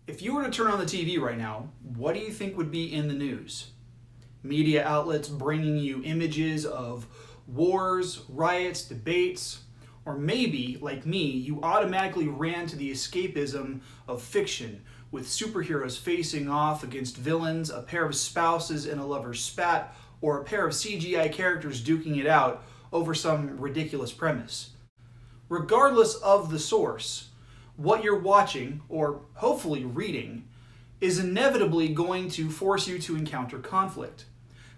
If you were to turn on the TV right now, what do you think would be in the news? Media outlets bringing you images of wars, riots, debates, or maybe, like me, you automatically ran to the escapism of fiction with superheroes facing off against villains, a pair of spouses in a lover's spat, or a pair of CGI characters duking it out over some ridiculous premise. Regardless of the source, what you're watching, or hopefully reading, is inevitably going to force you to encounter conflict.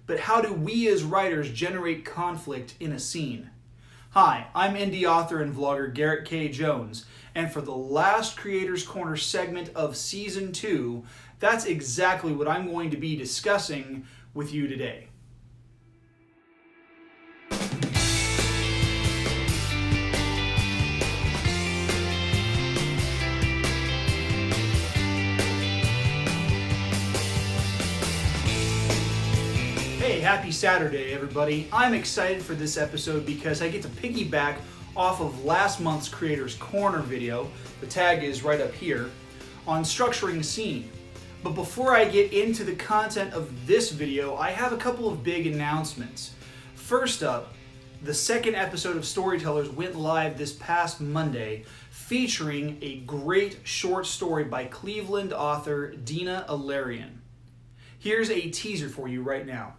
But how do we as writers generate conflict in a scene? Hi, I'm indie author and vlogger Garrett K. Jones, and for the last Creators Corner segment of Season 2, that's exactly what I'm going to be discussing with you today. Hey, happy Saturday, everybody. I'm excited for this episode because I get to piggyback off of last month's Creators Corner video, the tag is right up here, on structuring a scene. But before I get into the content of this video, I have a couple of big announcements. First up, the second episode of Storytellers went live this past Monday, featuring a great short story by Cleveland author Dina Alarian. Here's a teaser for you right now.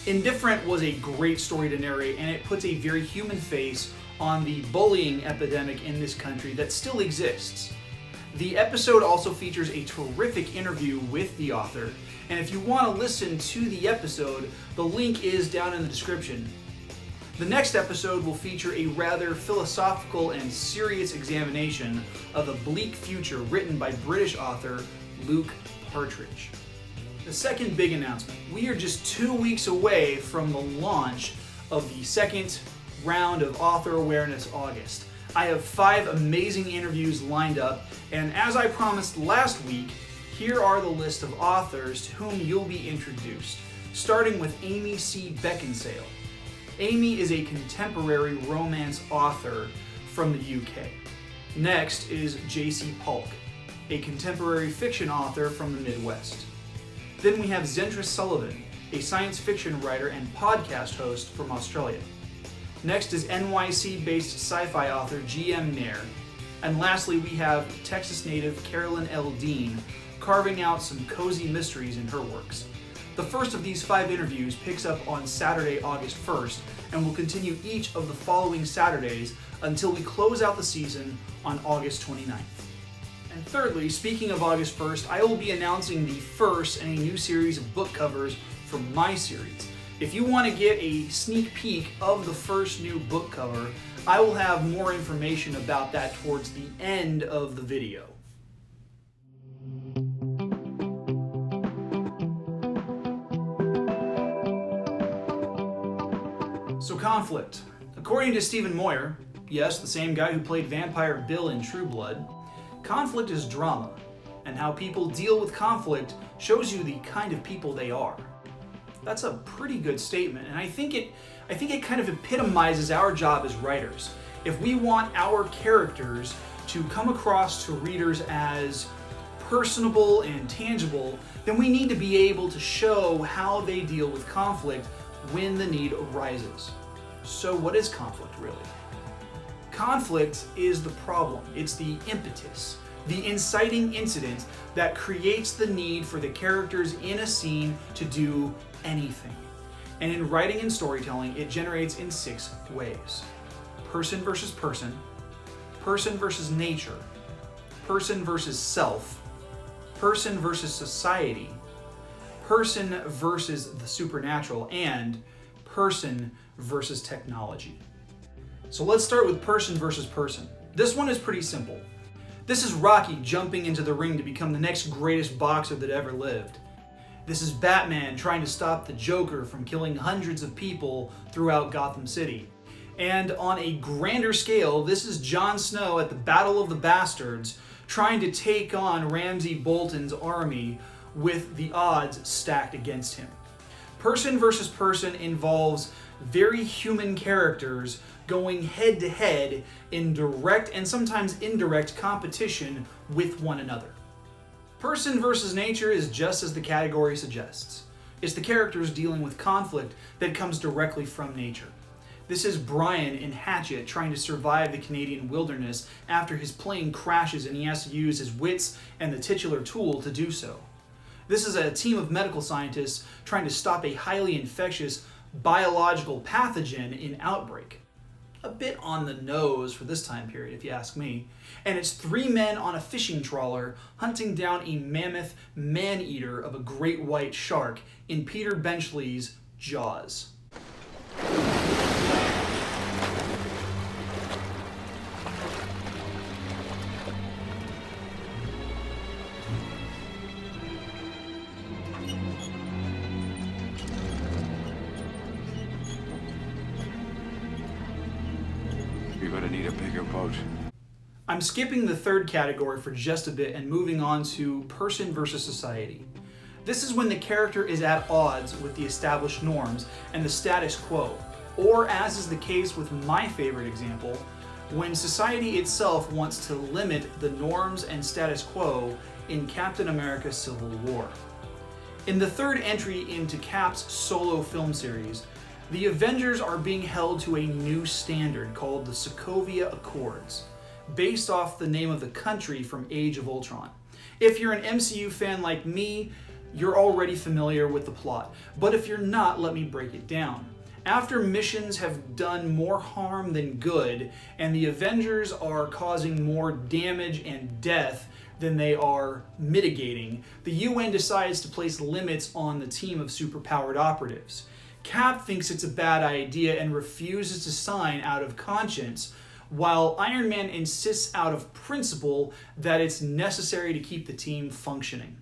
Indifferent was a great story to narrate, and it puts a very human face on the bullying epidemic in this country that still exists. The episode also features a terrific interview with the author, and if you want to listen to the episode, the link is down in the description. The next episode will feature a rather philosophical and serious examination of a bleak future written by British author Luke Partridge. The second big announcement, we are just 2 weeks away from the launch of the second round of Author Awareness August. I have 5 amazing interviews lined up, and as I promised last week, here are the list of authors to whom you'll be introduced, starting with Amy C. Beckinsale. Amy is a contemporary romance author from the UK. Next is J.C. Polk, a contemporary fiction author from the Midwest. Then we have Zentris Sullivan, a science fiction writer and podcast host from Australia. Next is NYC-based sci-fi author G.M. Nair. And lastly, we have Texas native Carolyn L. Dean, carving out some cozy mysteries in her works. The first of these 5 interviews picks up on Saturday, August 1st, and will continue each of the following Saturdays until we close out the season on August 29th. And thirdly, speaking of August 1st, I will be announcing the first in a new series of book covers from my series. If you want to get a sneak peek of the first new book cover, I will have more information about that towards the end of the video. So conflict. According to Stephen Moyer, yes, the same guy who played Vampire Bill in True Blood, conflict is drama, and how people deal with conflict shows you the kind of people they are. That's a pretty good statement, and I think it kind of epitomizes our job as writers. If we want our characters to come across to readers as personable and tangible, then we need to be able to show how they deal with conflict when the need arises. So what is conflict really? Conflict is the problem. It's the impetus, the inciting incident that creates the need for the characters in a scene to do anything. And in writing and storytelling, it generates in 6 ways. Person versus person versus nature, person versus self, person versus society, person versus the supernatural, and person versus technology. So let's start with person versus person. This one is pretty simple. This is Rocky jumping into the ring to become the next greatest boxer that ever lived. This is Batman trying to stop the Joker from killing hundreds of people throughout Gotham City. And on a grander scale, this is Jon Snow at the Battle of the Bastards trying to take on Ramsay Bolton's army with the odds stacked against him. Person versus person involves very human characters going head to head in direct and sometimes indirect competition with one another. Person versus nature is just as the category suggests. It's the characters dealing with conflict that comes directly from nature. This is Brian in Hatchet trying to survive the Canadian wilderness after his plane crashes and he has to use his wits and the titular tool to do so. This is a team of medical scientists trying to stop a highly infectious biological pathogen in outbreak. A bit on the nose for this time period, if you ask me. And it's 3 men on a fishing trawler hunting down a mammoth man-eater of a great white shark in Peter Benchley's Jaws. You're gonna need a bigger boat. I'm skipping the third category for just a bit and moving on to person versus society. This is when the character is at odds with the established norms and the status quo, or as is the case with my favorite example, when society itself wants to limit the norms and status quo in Captain America: Civil War. In the third entry into Cap's solo film series, the Avengers are being held to a new standard called the Sokovia Accords, based off the name of the country from Age of Ultron. If you're an MCU fan like me, you're already familiar with the plot, but if you're not, let me break it down. After missions have done more harm than good, and the Avengers are causing more damage and death than they are mitigating, the UN decides to place limits on the team of superpowered operatives. Cap thinks it's a bad idea and refuses to sign out of conscience, while Iron Man insists out of principle that it's necessary to keep the team functioning.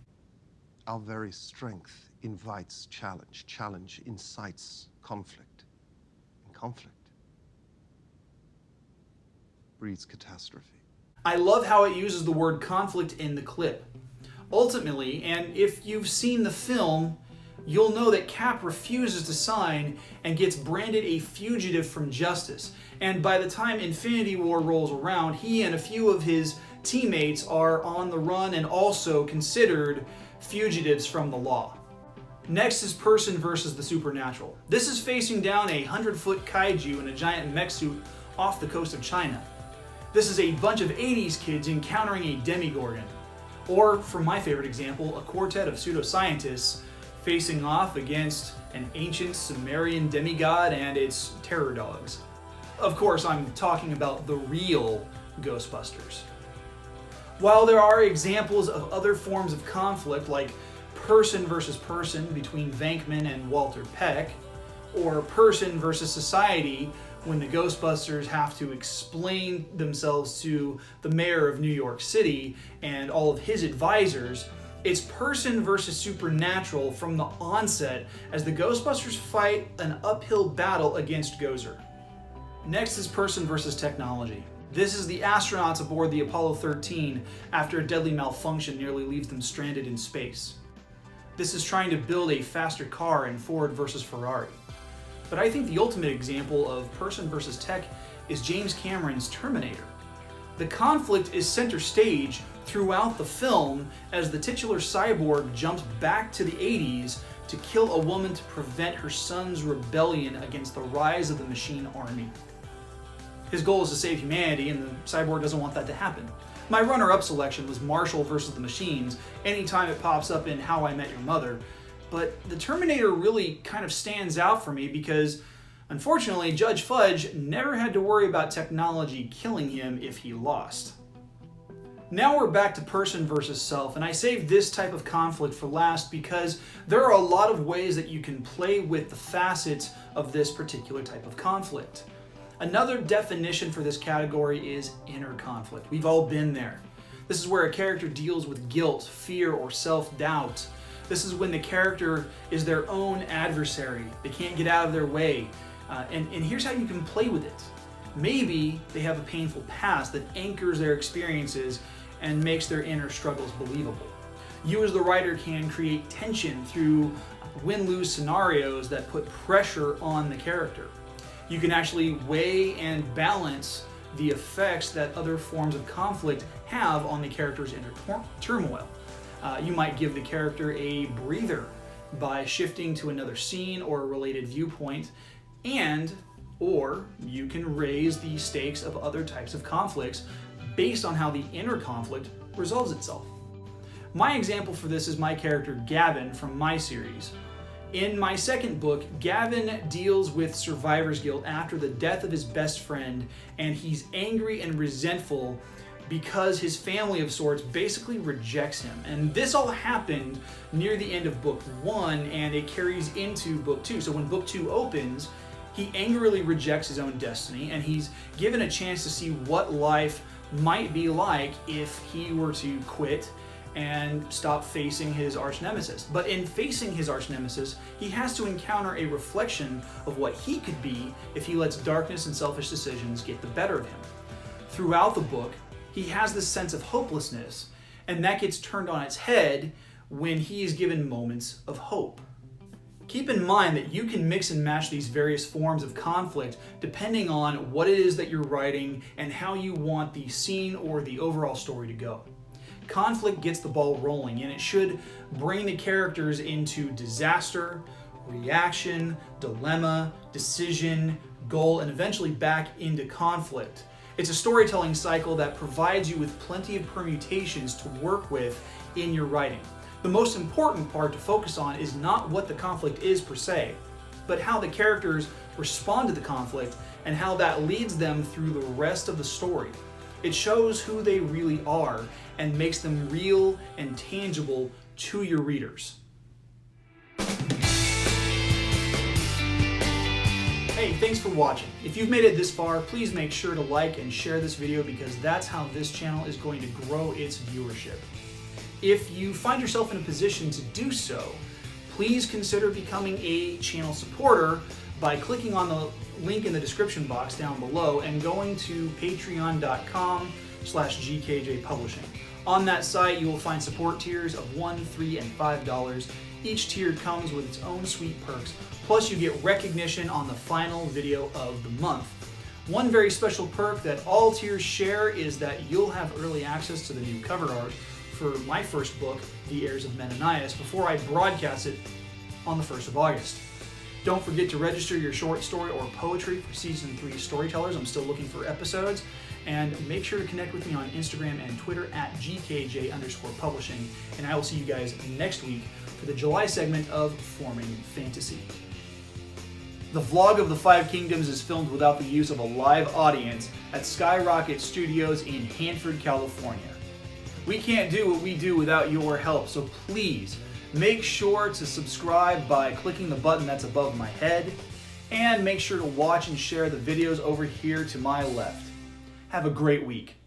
Our very strength invites challenge. Challenge incites conflict. And conflict breeds catastrophe. I love how it uses the word conflict in the clip. Ultimately, and if you've seen the film, you'll know that Cap refuses to sign and gets branded a fugitive from justice. And by the time Infinity War rolls around, he and a few of his teammates are on the run and also considered fugitives from the law. Next is person versus the supernatural. This is facing down a 100-foot kaiju in a giant mech suit off the coast of China. This is a bunch of 80s kids encountering a demigorgon. Or, for my favorite example, a quartet of pseudoscientists facing off against an ancient Sumerian demigod and its terror dogs. Of course, I'm talking about the real Ghostbusters. While there are examples of other forms of conflict, like person versus person between Venkman and Walter Peck, or person versus society when the Ghostbusters have to explain themselves to the mayor of New York City and all of his advisors, it's person versus supernatural from the onset as the Ghostbusters fight an uphill battle against Gozer. Next is person versus technology. This is the astronauts aboard the Apollo 13 after a deadly malfunction nearly leaves them stranded in space. This is trying to build a faster car in Ford versus Ferrari. But I think the ultimate example of person versus tech is James Cameron's Terminator. The conflict is center stage throughout the film as the titular cyborg jumps back to the 80s to kill a woman to prevent her son's rebellion against the rise of the machine army. His goal is to save humanity, and the cyborg doesn't want that to happen. My runner-up selection was Marshall versus the Machines, anytime it pops up in How I Met Your Mother, but the Terminator really kind of stands out for me because, unfortunately, Judge Fudge never had to worry about technology killing him if he lost. Now we're back to person versus self, and I saved this type of conflict for last because there are a lot of ways that you can play with the facets of this particular type of conflict. Another definition for this category is inner conflict. We've all been there. This is where a character deals with guilt, fear, or self-doubt. This is when the character is their own adversary. They can't get out of their way. And here's how you can play with it. Maybe they have a painful past that anchors their experiences and makes their inner struggles believable. You as the writer can create tension through win-lose scenarios that put pressure on the character. You can actually weigh and balance the effects that other forms of conflict have on the character's inner turmoil. You might give the character a breather by shifting to another scene or a related viewpoint, or you can raise the stakes of other types of conflicts based on how the inner conflict resolves itself. My example for this is my character Gavin from my series. In my second book, Gavin deals with survivor's guilt after the death of his best friend, and he's angry and resentful because his family of sorts basically rejects him. And this all happened near the end of book 1, and it carries into book 2. So when book 2 opens, he angrily rejects his own destiny, and he's given a chance to see what life might be like if he were to quit and stop facing his arch nemesis. But in facing his arch nemesis, he has to encounter a reflection of what he could be if he lets darkness and selfish decisions get the better of him. Throughout the book, he has this sense of hopelessness, and that gets turned on its head when he is given moments of hope. Keep in mind that you can mix and match these various forms of conflict depending on what it is that you're writing and how you want the scene or the overall story to go. Conflict gets the ball rolling, and it should bring the characters into disaster, reaction, dilemma, decision, goal, and eventually back into conflict. It's a storytelling cycle that provides you with plenty of permutations to work with in your writing. The most important part to focus on is not what the conflict is per se, but how the characters respond to the conflict and how that leads them through the rest of the story. It shows who they really are and makes them real and tangible to your readers. Hey, thanks for watching. If you've made it this far, please make sure to like and share this video because that's how this channel is going to grow its viewership. If you find yourself in a position to do so, please consider becoming a channel supporter by clicking on the link in the description box down below and going to patreon.com/GKJ Publishing. On that site, you will find support tiers of $1, $3, and $5. Each tier comes with its own sweet perks, plus you get recognition on the final video of the month. One very special perk that all tiers share is that you'll have early access to the new cover art for my first book, The Heirs of Menenias, before I broadcast it on the 1st of August. Don't forget to register your short story or poetry for Season 3 Storytellers. I'm still looking for episodes. And make sure to connect with me on Instagram and Twitter at GKJ_publishing. And I will see you guys next week for the July segment of Forming Fantasy. The vlog of the 5 Kingdoms is filmed without the use of a live audience at Skyrocket Studios in Hanford, California. We can't do what we do without your help, so please make sure to subscribe by clicking the button that's above my head, and make sure to watch and share the videos over here to my left. Have a great week.